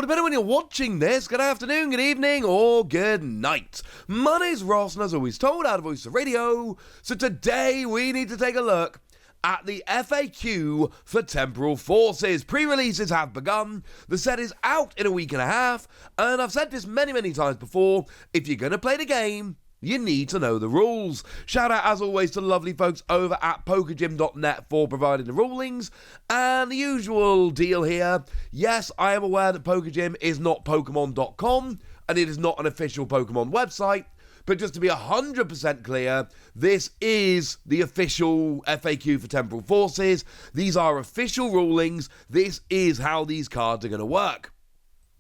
depending when you're watching this, good afternoon, good evening, or good night. My name's Ross, and as always told, out of Voice of Radio. So today we need to take a look at the FAQ for Temporal Forces. Pre-releases have begun, the set is out in a week and a half, and I've said this many times before, if you're going to play the game, you need to know the rules. Shout out, as always, to the lovely folks over at Pokegym.net for providing the rulings. And the usual deal here. Yes, I am aware that Pokegym is not Pokemon.com, and it is not an official Pokemon website. But just to be 100% clear, this is the official FAQ for Temporal Forces. These are official rulings. This is how these cards are going to work.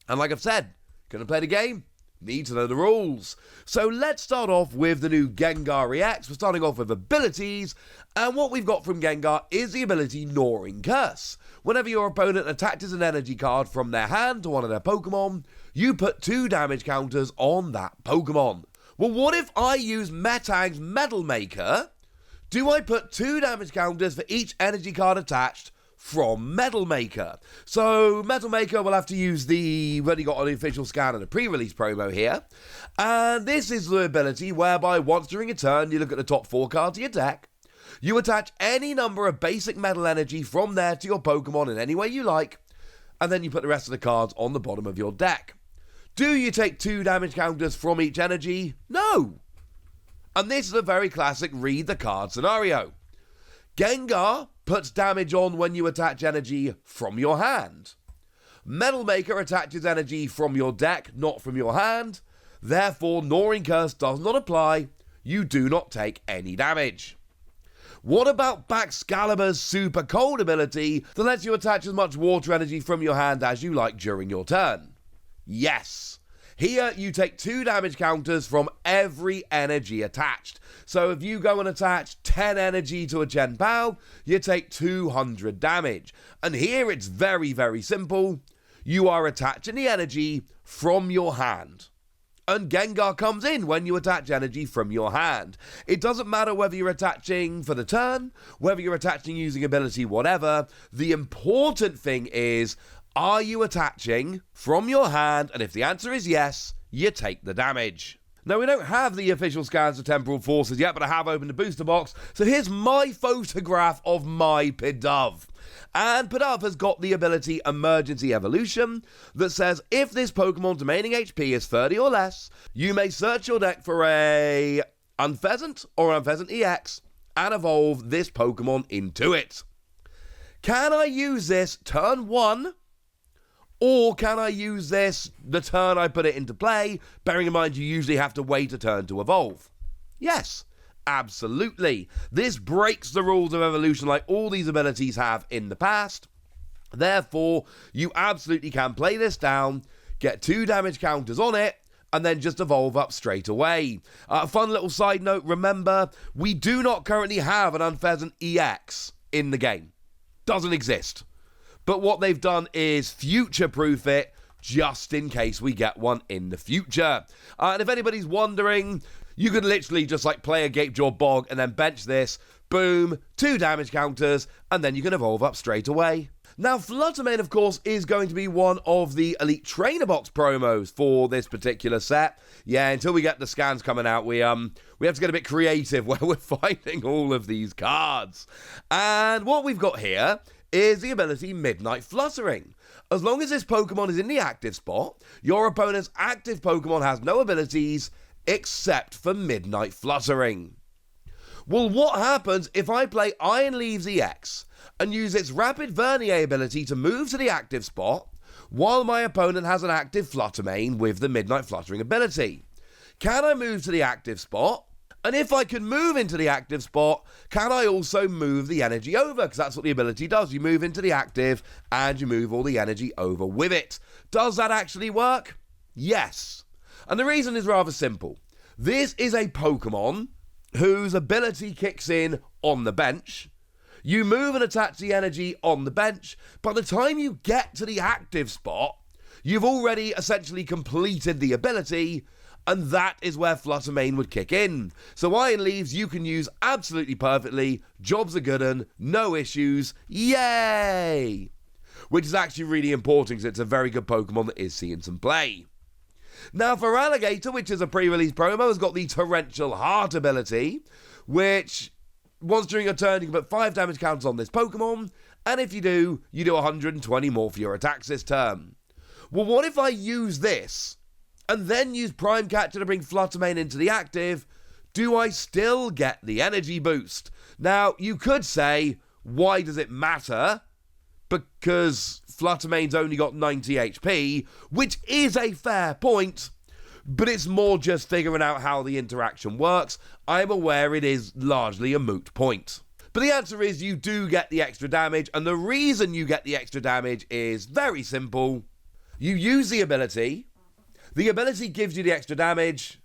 And like I've said, going to play the game? Need to know the rules. So let's start off with the new Gengar EX. We're starting off with abilities, and what we've got from Gengar is the ability Gnawing Curse. Whenever your opponent attaches an energy card from their hand to one of their Pokemon, you put 2 damage counters on that Pokemon. Well, what if I use Metang's Metal Maker? Do I put 2 damage counters for each energy card attached from Metal Maker? So Metal Maker will have to use we've already got an official scan and a pre-release promo here, and this is the ability whereby once during a turn you look at the top 4 cards of your deck, you attach any number of basic metal energy from there to your Pokemon in any way you like, and then you put the rest of the cards on the bottom of your deck. Do you take 2 damage counters from each energy? No! And this is a very classic read the card scenario. Gengar puts damage on when you attach energy from your hand. Metal Maker attaches energy from your deck, not from your hand. Therefore, Gnawing Curse does not apply. You do not take any damage. What about Baxcalibur's Super Cold ability that lets you attach as much water energy from your hand as you like during your turn? Yes. Here, you take 2 damage counters from every energy attached. So if you go and attach 10 energy to a Genpao, you take 200 damage. And here it's very simple. You are attaching the energy from your hand. And Gengar comes in when you attach energy from your hand. It doesn't matter whether you're attaching for the turn, whether you're attaching using ability, whatever. The important thing is, are you attaching from your hand? And if the answer is yes, you take the damage. Now, we don't have the official scans of Temporal Forces yet, but I have opened the booster box. So here's my photograph of my Pidove. And Pidove has got the ability Emergency Evolution that says if this Pokemon's remaining HP is 30 or less, you may search your deck for a Unpheasant or Unpheasant EX and evolve this Pokemon into it. Can I use this turn 1? Or can I use this the turn I put it into play, bearing in mind you usually have to wait a turn to evolve? Yes, absolutely. This breaks the rules of evolution like all these abilities have in the past. Therefore, you absolutely can play this down, get 2 damage counters on it, and then just evolve up straight away. Fun little side note, remember, we do not currently have an Unpheasant EX in the game. Doesn't exist. But what they've done is future-proof it just in case we get one in the future. And if anybody's wondering, you can literally just like play a Gapejaw Bog and then bench this, boom, 2 damage counters, and then you can evolve up straight away. Now, Fluttermane, of course, is going to be one of the Elite Trainer Box promos for this particular set. Yeah, until we get the scans coming out, we have to get a bit creative where we're finding all of these cards. And what we've got here is the ability Midnight Fluttering. As long as this Pokemon is in the active spot, your opponent's active Pokemon has no abilities except for Midnight Fluttering. Well, what happens if I play Iron Leaves EX and use its Rapid Vernier ability to move to the active spot while my opponent has an active Fluttermane with the Midnight Fluttering ability? Can I move to the active spot? And if I can move into the active spot, can I also move the energy over? Because that's what the ability does. You move into the active and you move all the energy over with it. Does that actually work? Yes. And the reason is rather simple. This is a Pokemon whose ability kicks in on the bench. You move and attach the energy on the bench. By the time you get to the active spot, you've already essentially completed the ability, and that is where Fluttermane would kick in. So Iron Leaves you can use absolutely perfectly. Job's a good un, no issues. Yay! which is actually really important because it's a very good Pokemon that is seeing some play. Now for Alligator, which is a pre-release promo, has got the Torrential Heart ability, which once during your turn you can put 5 damage counters on this Pokemon, and if you do 120 more for your attacks this turn. Well, what if I use this, and then use Prime Catcher to bring Flutter Mane into the active? Do I still get the energy boost? Now, you could say, why does it matter? Because Flutter Mane's only got 90 HP, which is a fair point, but it's more just figuring out how the interaction works. I'm aware it is largely a moot point. But the answer is you do get the extra damage, and the reason you get the extra damage is very simple. You use the ability gives you the extra damage.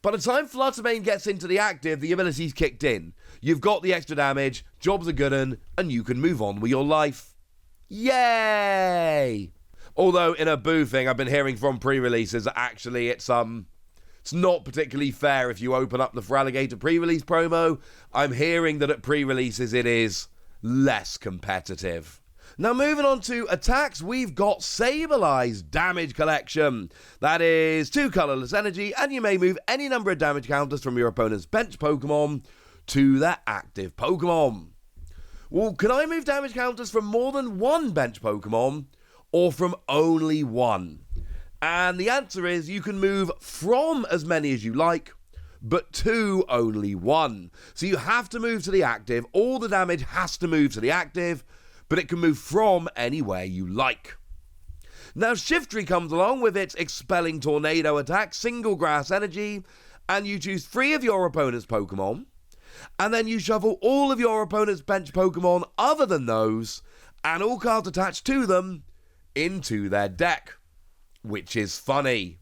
By the time Flutter Mane gets into the active, the ability's kicked in. You've got the extra damage, job's a good un, and you can move on with your life. Yay! Although in a boo thing, I've been hearing from pre-releases that actually it's not particularly fair if you open up the Feraligatr pre-release promo. I'm hearing that at pre-releases it is less competitive. Now moving on to attacks, we've got Sableye Damage Collection. That is 2 colourless energy, and you may move any number of damage counters from your opponent's bench Pokemon to their active Pokemon. Well, can I move damage counters from more than one bench Pokemon, or from only one? And the answer is you can move from as many as you like, but to only one. So you have to move to the active, all the damage has to move to the active, but it can move from anywhere you like. Now Shiftry comes along with its Expelling Tornado attack, single grass energy, and you choose 3 of your opponent's Pokemon, and then you shuffle all of your opponent's bench Pokemon other than those, and all cards attached to them, into their deck. Which is funny.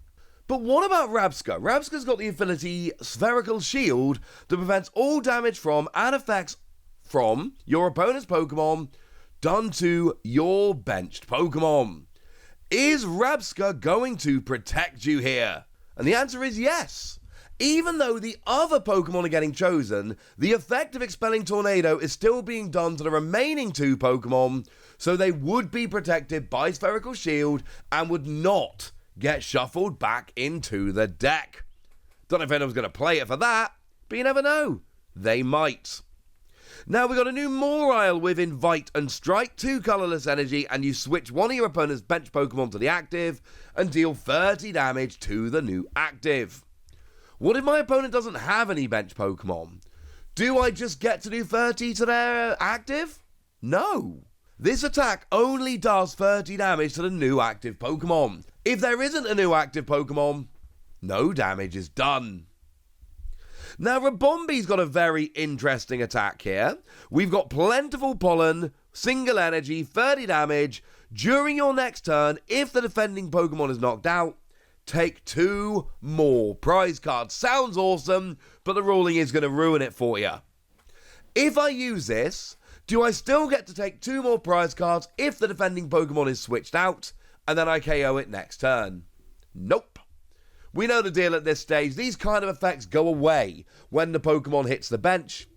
But what about Rabsca? Rabsca's got the ability Spherical Shield that prevents all damage from and effects from your opponent's Pokemon done to your benched Pokemon. Is Rabsca going to protect you here? And the answer is yes. Even though the other Pokemon are getting chosen, the effect of Expelling Tornado is still being done to the remaining 2 Pokemon, so they would be protected by Spherical Shield and would not get shuffled back into the deck. Don't know if anyone's going to play it for that, but you never know. They might. Now we got a new Morile with Invite and Strike, 2 colourless energy, and you switch one of your opponent's bench Pokemon to the active and deal 30 damage to the new active. What if my opponent doesn't have any bench Pokemon? Do I just get to do 30 to their active? No. This attack only does 30 damage to the new active Pokemon. If there isn't a new active Pokemon, no damage is done. Now, Rabombi's got a very interesting attack here. We've got Plentiful Pollen, single energy, 30 damage. During your next turn, if the defending Pokemon is knocked out, take 2 more prize cards. Sounds awesome, but the ruling is going to ruin it for you. If I use this, do I still get to take 2 more prize cards if the defending Pokemon is switched out, and then I KO it next turn? Nope. We know the deal at this stage. These kind of effects go away when the Pokemon hits the bench.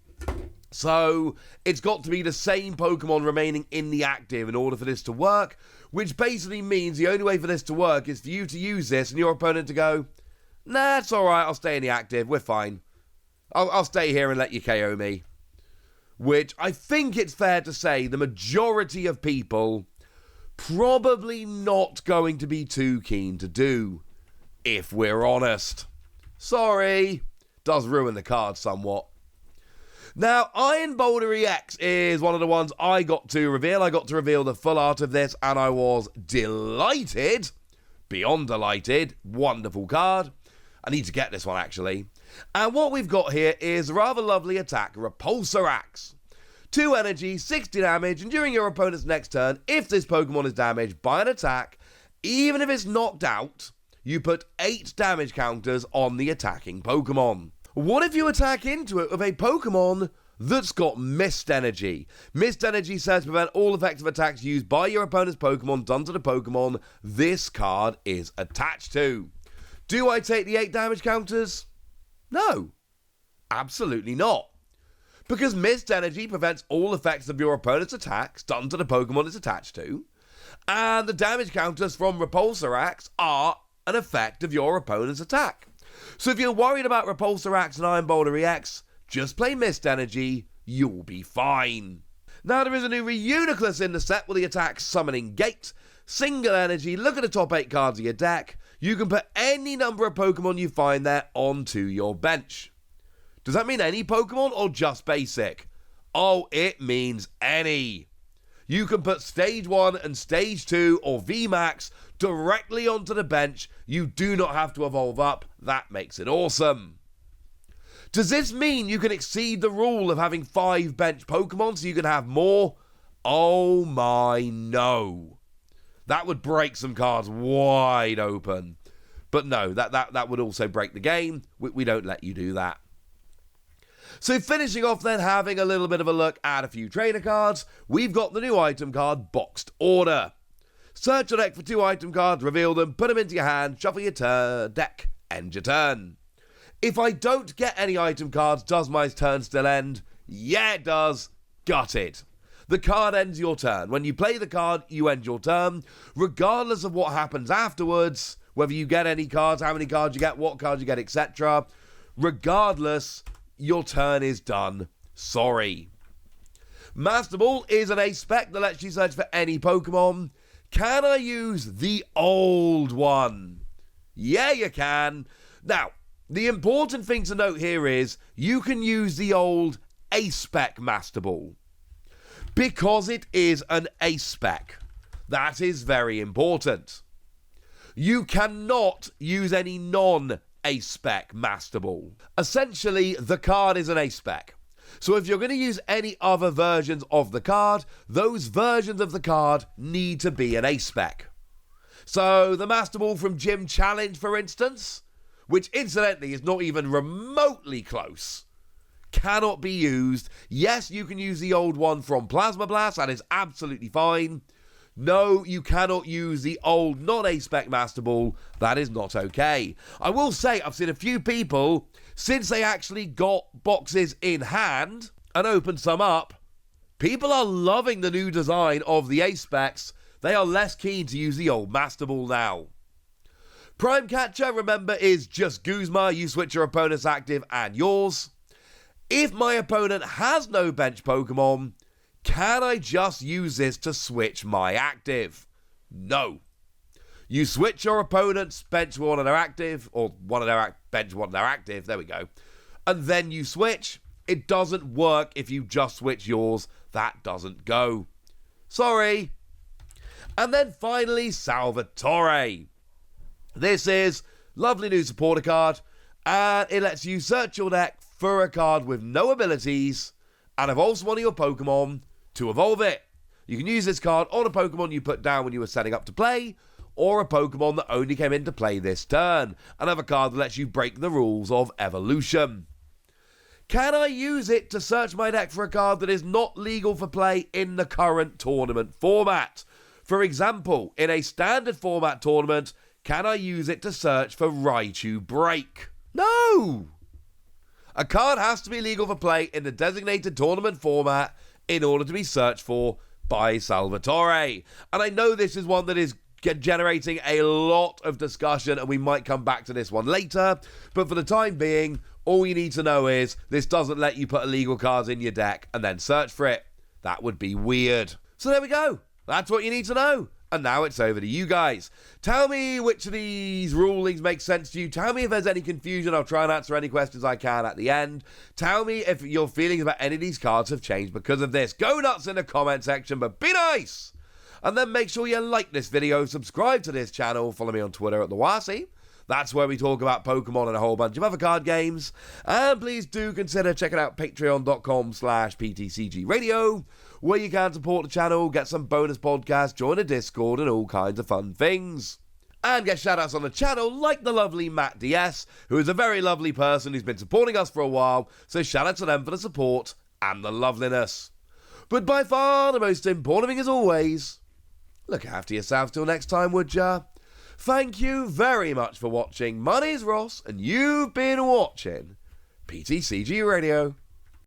So it's got to be the same Pokemon remaining in the active in order for this to work, which basically means the only way for this to work is for you to use this and your opponent to go, nah, it's alright, I'll stay in the active, we're fine. I'll stay here and let you KO me. Which I think it's fair to say the majority of people probably not going to be too keen to do, if we're honest. Sorry, does ruin the card somewhat. Now, Iron Boulder EX is one of the ones I got to reveal. I got to reveal the full art of this, and I was delighted. Beyond delighted. Wonderful card. I need to get this one, actually. And what we've got here is a rather lovely attack, Repulsor Axe. 2 energy, 60 damage, and during your opponent's next turn, if this Pokemon is damaged by an attack, even if it's knocked out, you put 8 damage counters on the attacking Pokemon. What if you attack into it with a Pokemon that's got Mist Energy? Mist Energy says prevent all effective attacks used by your opponent's Pokemon done to the Pokemon this card is attached to. Do I take the 8 damage counters? No. Absolutely not. Because Mist Energy prevents all effects of your opponent's attacks done to the Pokemon it's attached to. and the damage counters from Repulsor Axe are an effect of your opponent's attack. So if you're worried about Repulsor Axe and Iron Boulder EX, just play Mist Energy, you'll be fine. Now there is a new Reuniclus in the set with the attack Summoning Gate. Single energy, look at the top 8 cards of your deck. You can put any number of Pokemon you find there onto your bench. Does that mean any Pokemon or just basic? Oh, it means any. You can put Stage 1 and Stage 2 or VMAX directly onto the bench. You do not have to evolve up. That makes it awesome. Does this mean you can exceed the rule of having 5 bench Pokemon so you can have more? Oh my no. That would break some cards wide open. But no, that would also break the game. We don't let you do that. So finishing off then, having a little bit of a look at a few trainer cards, we've got the new item card, Boxed Order. Search your deck for 2 item cards, reveal them, put them into your hand, shuffle your deck, end your turn. If I don't get any item cards, does my turn still end? Yeah, it does. Got it. The card ends your turn. When you play the card, you end your turn. Regardless of what happens afterwards, whether you get any cards, how many cards you get, what cards you get, etc. Regardless, your turn is done. Sorry. Master Ball is an ace spec that lets you search for any Pokemon. Can I use the old one? Yeah, you can. Now, the important thing to note here is you can use the old ace spec Master Ball because it is an ace spec. That is very important. You cannot use any non-ace spec Master Ball. Essentially, the card is an ace spec. So if you're going to use any other versions of the card, those versions of the card need to be an ace spec. So the Master Ball from Gym Challenge, for instance, which incidentally is not even remotely close, cannot be used. Yes, you can use the old one from Plasma Blast, that is absolutely fine. No, you cannot use the old non-ace spec Master Ball, that is not okay. I will say, I've seen a few people, since they actually got boxes in hand and opened some up, people are loving the new design of the ace specs. They are less keen to use the old Master Ball now. Prime Catcher, remember, is just Guzma. You switch your opponent's active and yours. If my opponent has no bench Pokemon, can I just use this to switch my active? No. You switch your opponent's bench one of their active, or one of their bench one of their active, there we go, and then you switch. It doesn't work if you just switch yours. That doesn't go. Sorry. And then finally, Salvatore. This is lovely new supporter card, and it lets you search your deck for a card with no abilities and evolves one of your Pokemon to evolve it. You can use this card on a Pokemon you put down when you were setting up to play, or a Pokemon that only came into play this turn. Another card that lets you break the rules of evolution. Can I use it to search my deck for a card that is not legal for play in the current tournament format? For example, in a standard format tournament, can I use it to search for Raichu Break? No! A card has to be legal for play in the designated tournament format in order to be searched for by Salvatore. And I know this is one that is generating a lot of discussion, and we might come back to this one later, but for the time being, all you need to know is this doesn't let you put illegal cards in your deck and then search for it. That would be weird. So there we go. That's what you need to know. And now it's over to you guys. Tell me which of these rulings make sense to you. Tell me if there's any confusion. I'll try and answer any questions I can at the end. Tell me if your feelings about any of these cards have changed because of this. Go nuts in the comment section, but be nice. And then make sure you like this video, subscribe to this channel, follow me on Twitter at TheWasi. That's where we talk about Pokemon and a whole bunch of other card games. And please do consider checking out patreon.com/PTCG where you can support the channel, get some bonus podcasts, join a Discord, and all kinds of fun things. And get shoutouts on the channel like the lovely Matt DS, who is a very lovely person who's been supporting us for a while, so shout out to them for the support and the loveliness. But by far the most important thing as always, look after yourselves till next time, would ya? Thank you very much for watching. My name's Ross, and you've been watching PTCG Radio.